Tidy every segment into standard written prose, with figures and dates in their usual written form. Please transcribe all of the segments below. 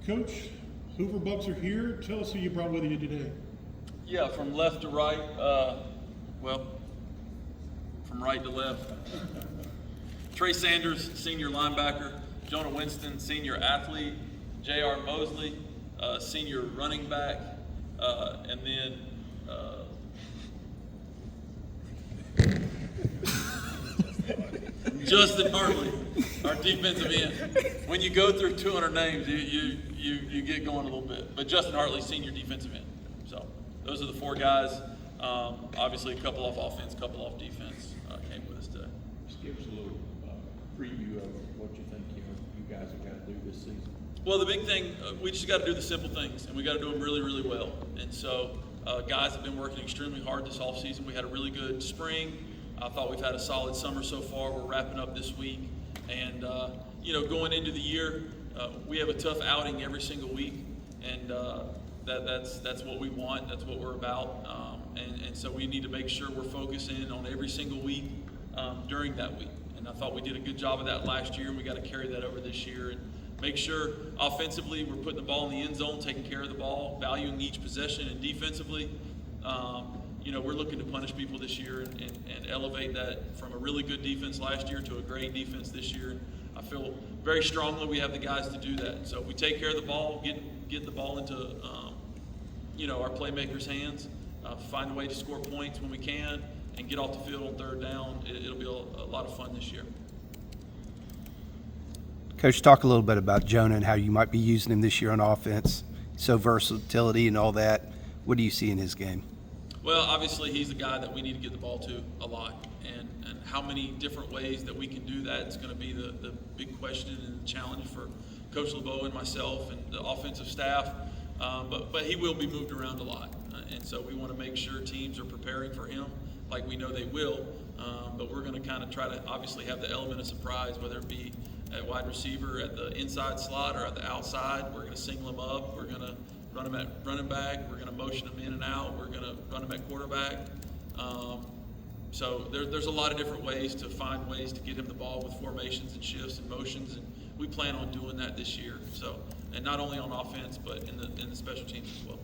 Coach, Hoover Bucs are here. Tell us who you brought with you today. Yeah, from left to right, from right to left. Trey Sanders, senior linebacker. Jonah Winston, senior athlete. J.R. Mosley, senior running back. And then Justin Hartley, our defensive end. When you go through 200 names, you get going a little bit. But Justin Hartley, senior defensive end. So those are the four guys. Obviously, a couple off offense, a couple off defense came with us today. Just give us a little preview of what you think you guys have got to do this season. Well, the big thing, we just got to do the simple things, and we got to do them really, really well. And so guys have been working extremely hard this offseason. We had a really good spring. I thought we've had a solid summer so far. We're wrapping up this week. And, going into the year, we have a tough outing every single week. And that's what we want. That's what we're about. And so we need to make sure we're focusing on every single week during that week. And I thought we did a good job of that last year, and we got to carry that over this year. And make sure offensively we're putting the ball in the end zone, taking care of the ball, valuing each possession, and defensively, we're looking to punish people this year and elevate that from a really good defense last year to a great defense this year. And I feel very strongly we have the guys to do that. So if we take care of the ball, get the ball into our playmakers' hands, find a way to score points when we can, and get off the field on third down, it'll be a lot of fun this year. Coach, talk a little bit about Jonah and how you might be using him this year on offense. So versatility and all that. What do you see in his game? Well, obviously he's the guy that we need to get the ball to a lot. And how many different ways that we can do that is going to be the big question and the challenge for Coach LeBeau and myself and the offensive staff. But he will be moved around a lot. And so we want to make sure teams are preparing for him like we know they will. But we're going to kind of try to obviously have the element of surprise, whether it be at wide receiver, at the inside slot, or at the outside. We're going to single him up. We're going to run him at running back. We're going to motion him in and out. We're going to run him at quarterback. So there's a lot of different ways to find ways to get him the ball with formations and shifts and motions, and we plan on doing that this year. So, and not only on offense, but in the special teams as well.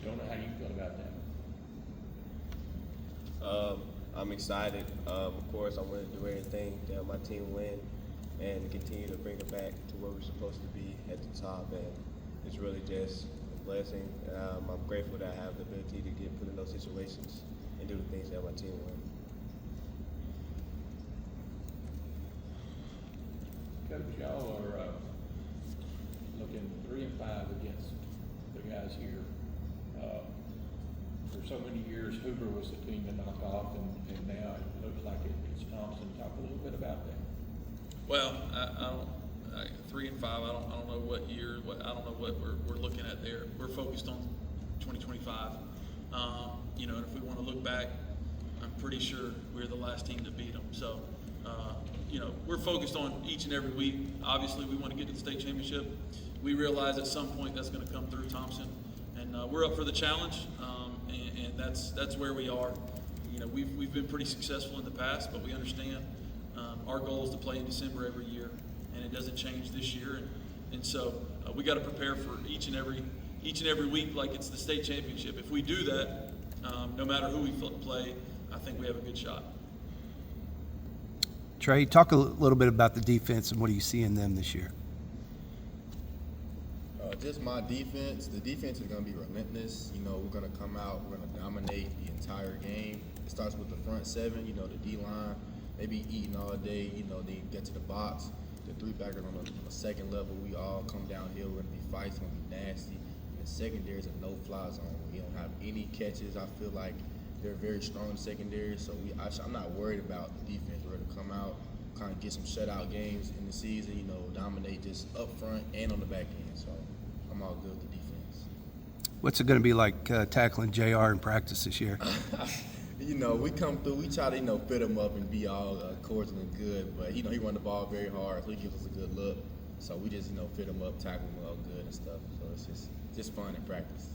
Jonah, how do you feel about that? I'm excited. Of course, I want to do everything to help my team win and continue to bring it back to where we're supposed to be at the top. And it's really just a blessing. I'm grateful that I have the ability to get put in those situations and do the things that help my team win. Coach, y'all are looking 3-5 against the guys here. For so many years, Hoover was the team to knock off, and now it looks like it's Thompson. Talk a little bit about that. Well, I don't 3-5. I don't know what year. I don't know what we're looking at there. We're focused on 2025. And if we want to look back, I'm pretty sure we're the last team to beat them. So, we're focused on each and every week. Obviously, we want to get to the state championship. We realize at some point that's going to come through Thompson, and we're up for the challenge. And that's where we are. We've been pretty successful in the past, but we understand our goal is to play in December every year, and it doesn't change this year. And so we got to prepare for each and every week like it's the state championship. If we do that, no matter who we play, I think we have a good shot. Trey, talk a little bit about the defense and what do you see in them this year? Just my defense. The defense is going to be relentless. We're going to come out, we're going to dominate the entire game. It starts with the front seven, the D-line. They be eating all day, they get to the box. The three-backers on the second level, we all come downhill. We're going to be fighting, it's going to be nasty. And the secondary is a no-fly zone. We don't have any catches. I feel like they're very strong secondary, so I'm not worried about the defense. We're going to come out, kind of get some shutout games in the season, dominate just up front and on the back end. So I'm all good with the defense. What's it going to be like tackling JR in practice this year? We come through, we try to, fit him up and be all cordial and good, but, he run the ball very hard, so he gives us a good look. So we just, fit him up, tackle him all good and stuff. So it's just fun in practice.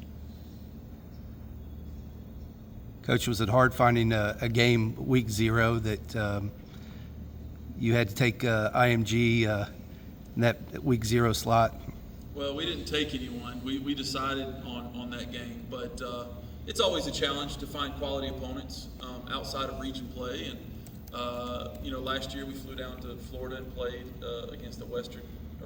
Coach, was it hard finding a game week 0 that you had to take IMG in that week 0 slot? Well, we didn't take anyone. We decided on that game, but it's always a challenge to find quality opponents outside of region play. And last year we flew down to Florida and played against a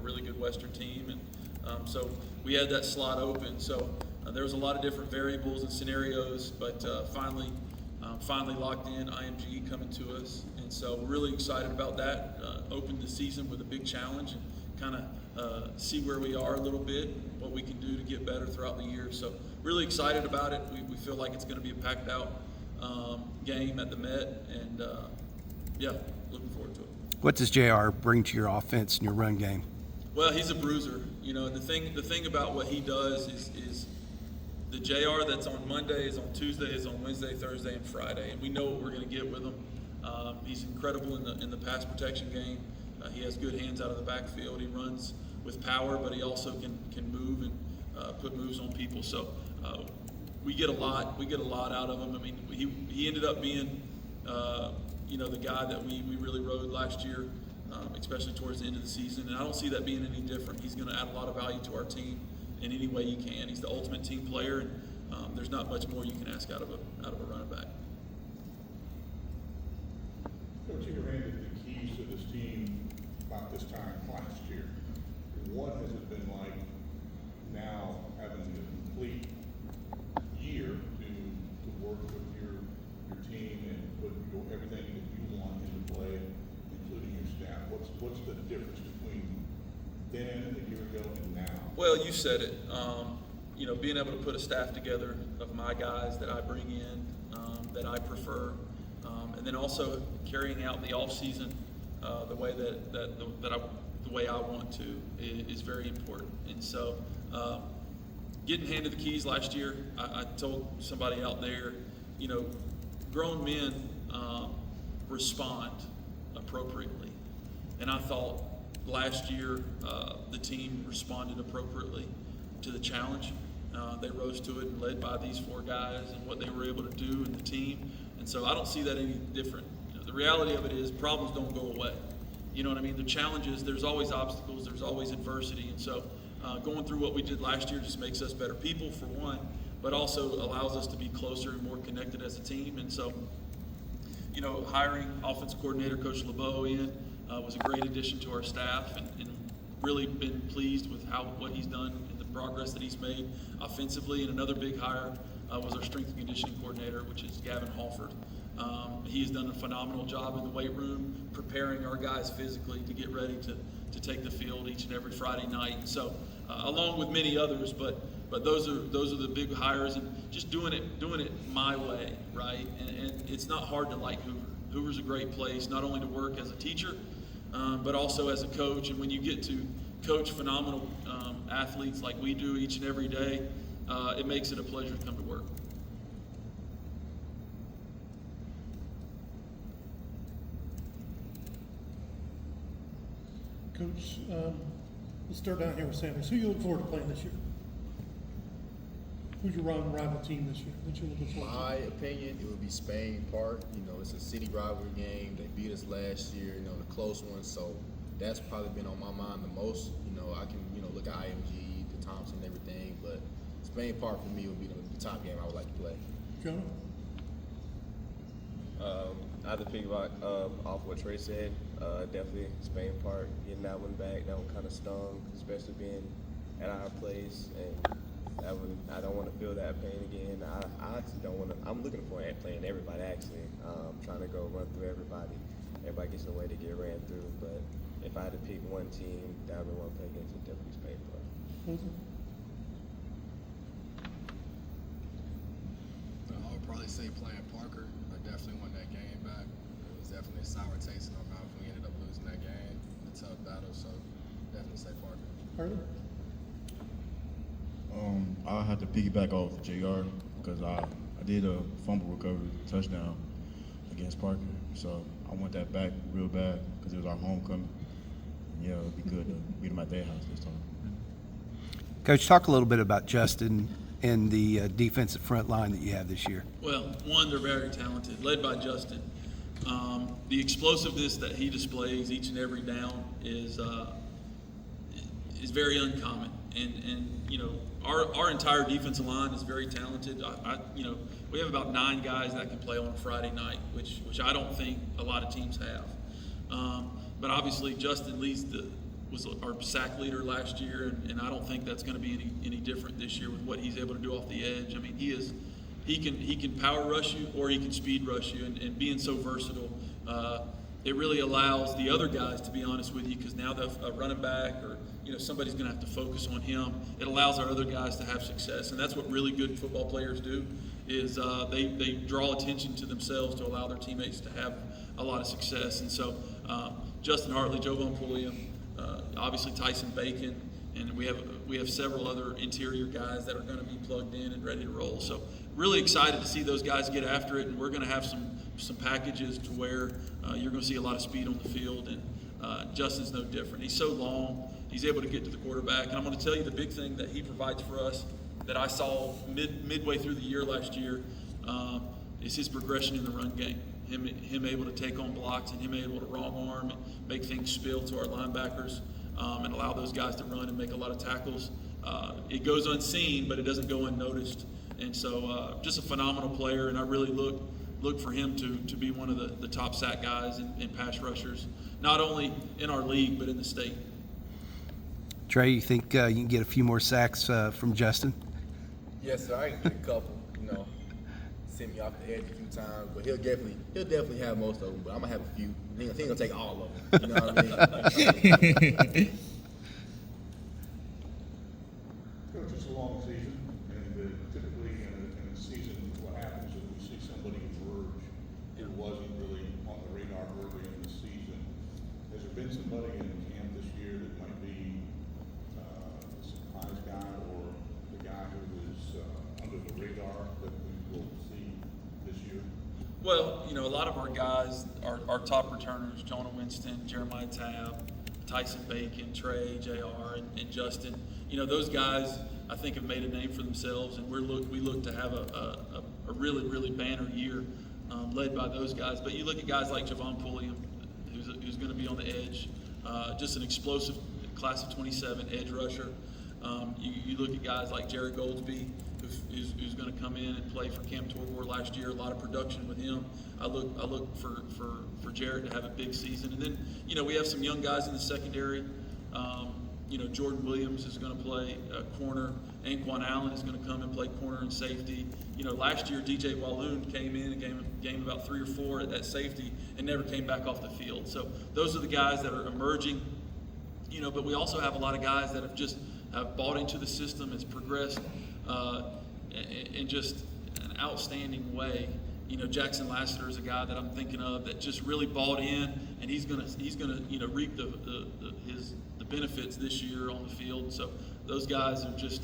really good Western team, and so we had that slot open. So there was a lot of different variables and scenarios, but finally locked in IMG coming to us, and so we're really excited about that. Opened the season with a big challenge and kind of see where we are a little bit, what we can do to get better throughout the year. So really excited about it. We feel like it's going to be a packed out game at the Met, and looking forward to it. What does JR bring to your offense and your run game? Well, he's a bruiser. The thing about what he does is the JR that's on Monday is on Tuesday, is on Wednesday, Thursday, and Friday, and we know what we're going to get with him. He's incredible in the pass protection game. He has good hands out of the backfield. He runs with power, but he also can move and put moves on people. So we get a lot out of him. I mean, he ended up being the guy that we really rode last year, especially towards the end of the season. And I don't see that being any different. He's going to add a lot of value to our team in any way you can. He's the ultimate team player, and there's not much more you can ask out of a running back. Coach, you handed the keys to this team about this time last year. What has it been like now, having the complete year to work with your team and put everything that you want into play, including your staff? What's the difference between then, a year ago, and now? Well, you said it. Being able to put a staff together of my guys that I bring in, that I prefer, and then also carrying out the off season the way the way I want to is very important. And so, getting handed the keys last year, I told somebody out there, grown men respond appropriately, and I thought last year the team responded appropriately to the challenge. They rose to it and led by these four guys and what they were able to do in the team. And so I don't see that any different. The reality of it is problems don't go away. You know what I mean? The challenges, there's always obstacles, there's always adversity. And so going through what we did last year just makes us better people, for one, but also allows us to be closer and more connected as a team. And so, hiring offensive coordinator Coach LeBeau in was a great addition to our staff, and really been pleased with what he's done and the progress that he's made offensively. And another big hire was our strength and conditioning coordinator, which is Gavin Halford. He has done a phenomenal job in the weight room, preparing our guys physically to get ready to take the field each and every Friday night. And so, along with many others, but those are the big hires, and just doing it my way, right? And it's not hard to like Hoover. Hoover's a great place, not only to work as a teacher, but also as a coach. And when you get to coach phenomenal athletes like we do each and every day, it makes it a pleasure to come to work. Coach, let's start down here with Sanders. Who you look forward to playing this year? Who's your rival team this year? What you looking forward to? My opinion, it would be Spain Park. It's a city rivalry game. They beat us last year, the close one. So that's probably been on my mind the most. I can, look at IMG, the Thompson, and everything. But Spain Park for me would be the top game I would like to play. Jonah? I have to piggyback off what Trey said. Definitely Spain Park, getting that one back. That one kind of stung, especially being at our place, and I don't want to feel that pain again. I actually don't want to. I'm looking for playing everybody actually. Trying to go run through everybody. Everybody gets a way to get ran through. But if I had to pick one team that I would want to play against, it definitely Spain Park. I would probably say playing Parker. I definitely want that game back. It was definitely a sour taste in our mouth. We ended up losing that game. A tough battle, so definitely say Parker. Harley? I'll have to piggyback off JR because I did a fumble recovery touchdown against Parker. So I want that back real bad because it was our homecoming. Yeah, it would be good to beat them at their house this time. Coach, talk a little bit about Justin and the defensive front line that you have this year. Well, one, they're very talented, led by Justin. The explosiveness that he displays each and every down is is very uncommon. And you know, our entire defensive line is very talented. You know, we have about 9 guys that can play on a Friday night, which I don't think a lot of teams have. But obviously, Justin was our sack leader last year, and I don't think that's going to be any different this year with what he's able to do off the edge. I mean, he can power rush you or he can speed rush you, and being so versatile, it really allows the other guys, to be honest with you, because now a running back or somebody's going to have to focus on him. It allows our other guys to have success, and that's what really good football players do. Is they draw attention to themselves to allow their teammates to have a lot of success. And so Justin Hartley, Jovan Pulliam, obviously Tyson Bacon, and we have several other interior guys that are going to be plugged in and ready to roll. So really excited to see those guys get after it, and we're going to have some packages to where you're going to see a lot of speed on the field, and Justin's no different. He's so long, he's able to get to the quarterback, and I'm going to tell you the big thing that he provides for us that I saw midway through the year last year is his progression in the run game. Him able to take on blocks and him able to wrong arm and make things spill to our linebackers and allow those guys to run and make a lot of tackles. It goes unseen, but it doesn't go unnoticed. And so just a phenomenal player, and I really look for him to be one of the top sack guys and pass rushers, not only in our league, but in the state. Trey, you think you can get a few more sacks from Justin? Yes, sir. I can get a couple. Send me off the edge a few times, but he'll definitely have most of them. But I'm gonna have a few. He ain't gonna take all of them. You know what I mean? Coach, it's a long season, and typically in a season, what happens is we see somebody emerge who wasn't really on the radar early in the season. Has there been somebody in camp this year that might be a surprise guy or the guy who is under the radar that we will see this year? Well, a lot of our guys, our top returners, Jonah Winston, Jeremiah Tabb, Tyson Bacon, Trey, JR, and Justin, those guys I think have made a name for themselves, and we look to have a really, really banner year led by those guys. But you look at guys like Jovan Pulliam, who's going to be on the edge, just an explosive class of 27 edge rusher. You look at guys like Jared Goldsby, who's going to come in and play for Cam Torvor last year. A lot of production with him. I look for Jared to have a big season. And then we have some young guys in the secondary. Jordan Williams is going to play corner. Anquan Allen is going to come and play corner and safety. Last year DJ Walloon came in and game about 3 or 4 at that safety and never came back off the field. So those are the guys that are emerging. But we also have a lot of guys that have bought into the system, has progressed in just an outstanding way. Jackson Lassiter is a guy that I'm thinking of that just really bought in, and he's gonna reap the benefits this year on the field. So those guys are just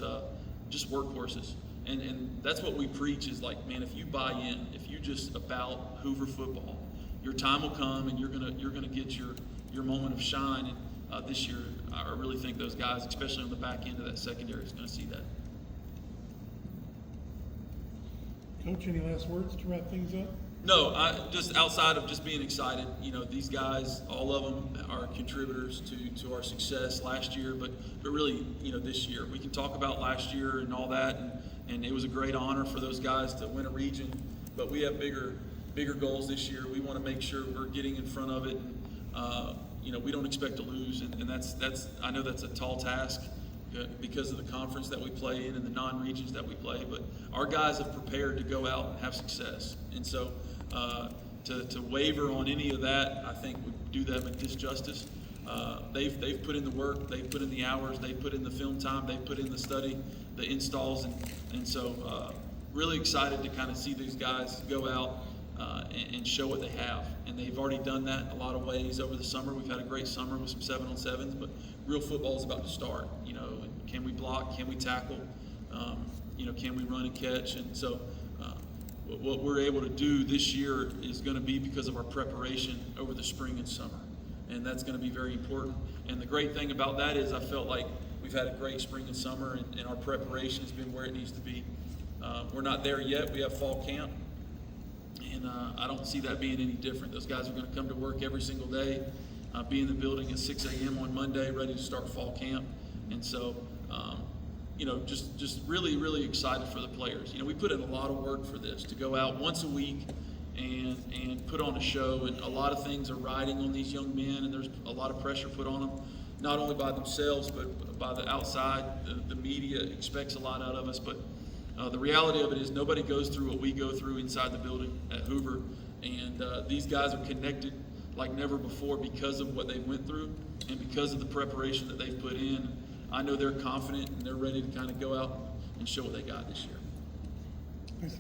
workhorses, and that's what we preach is like, man, if you buy in, if you just about Hoover football, your time will come, and you're gonna get your moment of shine. And this year, I really think those guys, especially on the back end of that secondary, is going to see that. Coach, any last words to wrap things up? No, just outside of just being excited, these guys, all of them are contributors to our success last year, but really, this year. We can talk about last year and all that, and it was a great honor for those guys to win a region, but we have bigger goals this year. We want to make sure we're getting in front of it. We don't expect to lose, and that's I know that's a tall task because of the conference that we play in and the non-regions that we play, but our guys have prepared to go out and have success. And so to waver on any of that, I think would do them a disjustice. They've put in the work, they've put in the hours, they've put in the film time, they've put in the study, the installs, and so really excited to kind of see these guys go out and show what they have. And they've already done that in a lot of ways over the summer. We've had a great summer with some 7-on-7s, but real football is about to start. Can we block? Can we tackle? Can we run and catch? And so what we're able to do this year is going to be because of our preparation over the spring and summer. And that's going to be very important. And the great thing about that is I felt like we've had a great spring and summer, and our preparation has been where it needs to be. We're not there yet. We have fall camp. And I don't see that being any different. Those guys are going to come to work every single day, be in the building at 6 a.m. on Monday, ready to start fall camp. And so, just really, really excited for the players. We put in a lot of work for this, to go out once a week and put on a show, and a lot of things are riding on these young men, and there's a lot of pressure put on them, not only by themselves, but by the outside. The media expects a lot out of us, but the reality of it is nobody goes through what we go through inside the building at Hoover, and these guys are connected like never before because of what they went through and because of the preparation that they've put in. I know they're confident and they're ready to kind of go out and show what they got this year. Thanks.